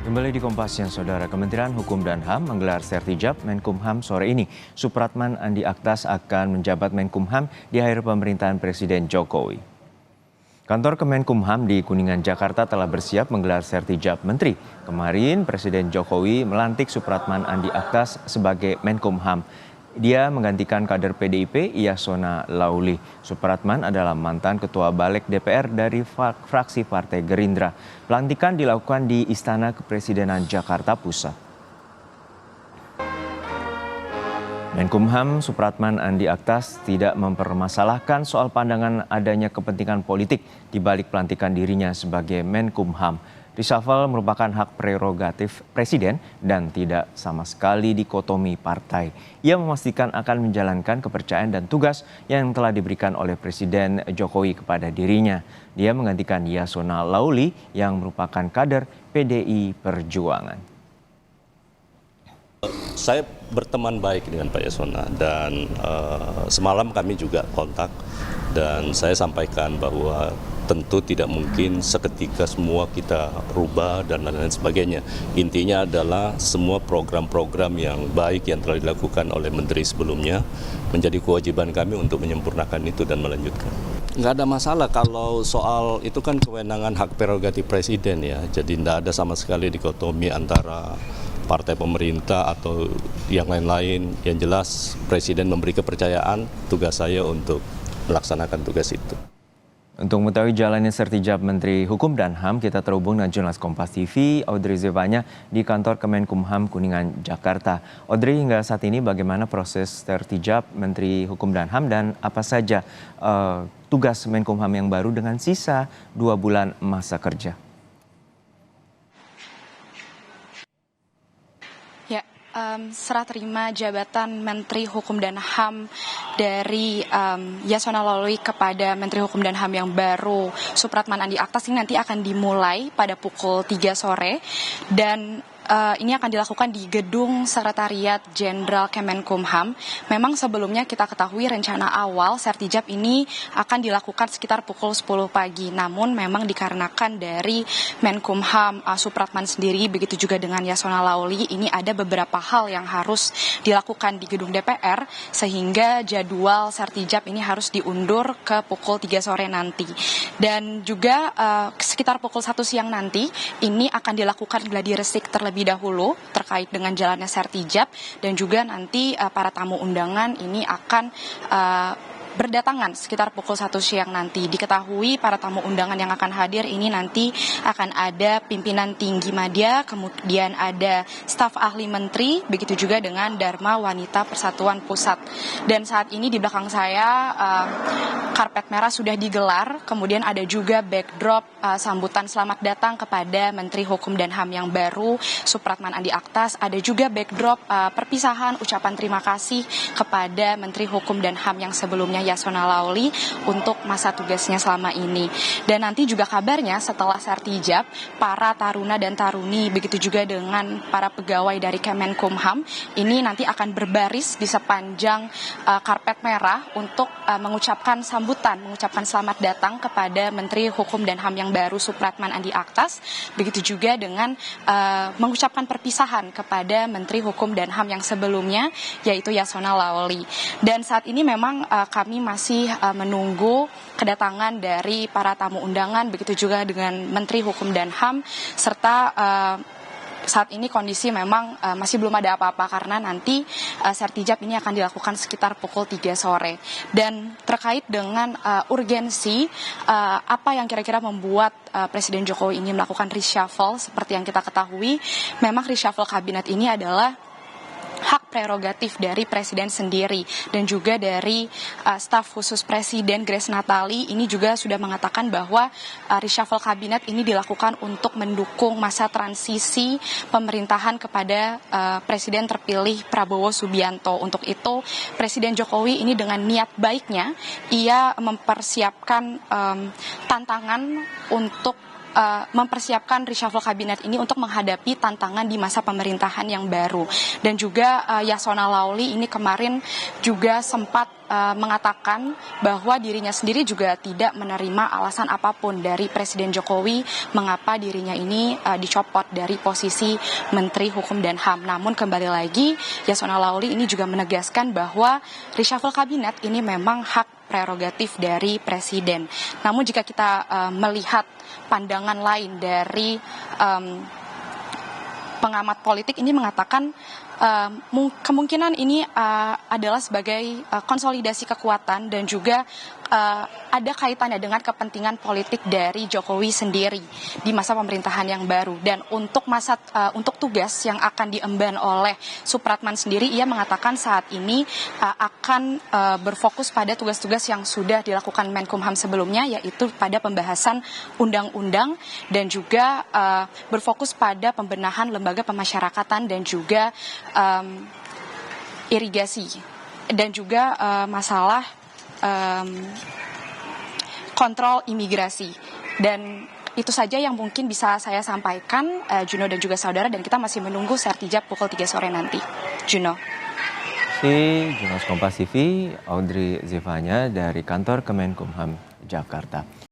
Kembali di Kompas Siang, Saudara. Kementerian Hukum dan HAM menggelar Sertijab Menkumham sore ini. Supratman Andi Aktas akan menjabat Menkumham di akhir pemerintahan Presiden Jokowi. Kantor Kemenkumham di Kuningan, Jakarta telah bersiap menggelar Sertijab Menteri. Kemarin Presiden Jokowi melantik Supratman Andi Aktas sebagai Menkumham. Dia menggantikan kader PDIP Yasona Lauli. Supratman adalah mantan Ketua Balik DPR dari fraksi Partai Gerindra. Pelantikan dilakukan di Istana Kepresidenan Jakarta Pusat. Menkumham Supratman Andi Aktas tidak mempermasalahkan soal pandangan adanya kepentingan politik di balik pelantikan dirinya sebagai Menkumham. Reshuffle merupakan hak prerogatif Presiden dan tidak sama sekali dikotomi partai. Ia memastikan akan menjalankan kepercayaan dan tugas yang telah diberikan oleh Presiden Jokowi kepada dirinya. Dia menggantikan Yasona Lauli yang merupakan kader PDI Perjuangan. Saya berteman baik dengan Pak Yasona dan semalam kami juga kontak dan saya sampaikan bahwa tentu tidak mungkin seketika semua kita rubah dan lain-lain sebagainya. Intinya adalah semua program-program yang baik yang telah dilakukan oleh menteri sebelumnya menjadi kewajiban kami untuk menyempurnakan itu dan melanjutkan. Nggak ada masalah kalau soal itu kan kewenangan hak prerogatif Presiden ya. Jadi tidak ada sama sekali dikotomi antara partai pemerintah atau yang lain-lain. Yang jelas Presiden memberi kepercayaan, tugas saya untuk melaksanakan tugas itu. Untuk mengetahui jalannya Sertijab Menteri Hukum dan HAM, kita terhubung dengan jurnalis Kompas TV, Audrey Zevanya di kantor Kemenkumham Kuningan, Jakarta. Audrey, hingga saat ini bagaimana proses Sertijab Menteri Hukum dan HAM dan apa saja tugas Menkumham yang baru dengan sisa 2 bulan masa kerja? Serah terima jabatan Menteri Hukum dan HAM dari Yasona Lauli kepada Menteri Hukum dan HAM yang baru Supratman Andi Aktas ini nanti akan dimulai pada pukul 3 sore dan ini akan dilakukan di Gedung Sekretariat Jenderal Kemenkumham. Memang sebelumnya kita ketahui rencana awal Sertijab ini akan dilakukan sekitar pukul 10 pagi. Namun memang dikarenakan dari Menkumham Supratman sendiri, begitu juga dengan Yasona Lauli, ini ada beberapa hal yang harus dilakukan di gedung DPR, sehingga jadwal Sertijab ini harus diundur ke pukul 3 sore nanti. Dan juga sekitar pukul 1 siang nanti, ini akan dilakukan gladi resik terlebih dahulu terkait dengan jalannya Sertijab dan juga nanti para tamu undangan ini akan berdatangan sekitar pukul 1 siang nanti. Diketahui para tamu undangan yang akan hadir ini nanti akan ada pimpinan tinggi media, kemudian ada staf ahli menteri, begitu juga dengan Dharma Wanita Persatuan Pusat. Dan saat ini di belakang saya karpet merah sudah digelar, kemudian ada juga backdrop sambutan selamat datang kepada Menteri Hukum dan HAM yang baru Supratman Andi Aktas. Ada juga backdrop perpisahan ucapan terima kasih kepada Menteri Hukum dan HAM yang sebelumnya Yasona Lauli untuk masa tugasnya selama ini. Dan nanti juga kabarnya setelah Sertijab, para taruna dan taruni begitu juga dengan para pegawai dari Kemenkumham ini nanti akan berbaris di sepanjang karpet merah untuk mengucapkan sambutan, mengucapkan selamat datang kepada Menteri Hukum dan HAM yang baru Supratman Andi Aktas, begitu juga dengan mengucapkan perpisahan kepada Menteri Hukum dan HAM yang sebelumnya yaitu Yasona Lauli. Dan saat ini memang kami masih menunggu kedatangan dari para tamu undangan, begitu juga dengan Menteri Hukum dan HAM, serta saat ini kondisi memang masih belum ada apa-apa karena nanti Sertijab ini akan dilakukan sekitar pukul 3 sore. Dan terkait dengan urgensi apa yang kira-kira membuat Presiden Jokowi ini melakukan reshuffle, seperti yang kita ketahui, memang reshuffle kabinet ini adalah hak prerogatif dari Presiden sendiri dan juga dari staf khusus Presiden Grace Natali ini juga sudah mengatakan bahwa reshuffle kabinet ini dilakukan untuk mendukung masa transisi pemerintahan kepada Presiden terpilih Prabowo Subianto. Untuk itu Presiden Jokowi ini dengan niat baiknya ia mempersiapkan tantangan untuk mempersiapkan reshuffle kabinet ini untuk menghadapi tantangan di masa pemerintahan yang baru. Dan juga Yasona Lawli ini kemarin juga sempat mengatakan bahwa dirinya sendiri juga tidak menerima alasan apapun dari Presiden Jokowi mengapa dirinya ini dicopot dari posisi Menteri Hukum dan HAM. Namun kembali lagi Yasona Lawli ini juga menegaskan bahwa reshuffle kabinet ini memang hak prerogatif dari Presiden. Namun jika kita melihat pandangan lain dari pengamat politik ini mengatakan kemungkinan ini adalah sebagai konsolidasi kekuatan dan juga ada kaitannya dengan kepentingan politik dari Jokowi sendiri di masa pemerintahan yang baru. Dan untuk tugas yang akan diemban oleh Supratman sendiri, ia mengatakan saat ini akan berfokus pada tugas-tugas yang sudah dilakukan Menkumham sebelumnya, yaitu pada pembahasan undang-undang dan juga berfokus pada pembenahan lembaga pemasyarakatan dan juga irigasi dan juga masalah kontrol imigrasi. Dan itu saja yang mungkin bisa saya sampaikan, Juno dan juga saudara, dan kita masih menunggu sertijab pukul 3 sore nanti. Juno. Jurnalis Kompas TV, Audrey Zevanya dari kantor Kemenkumham Jakarta.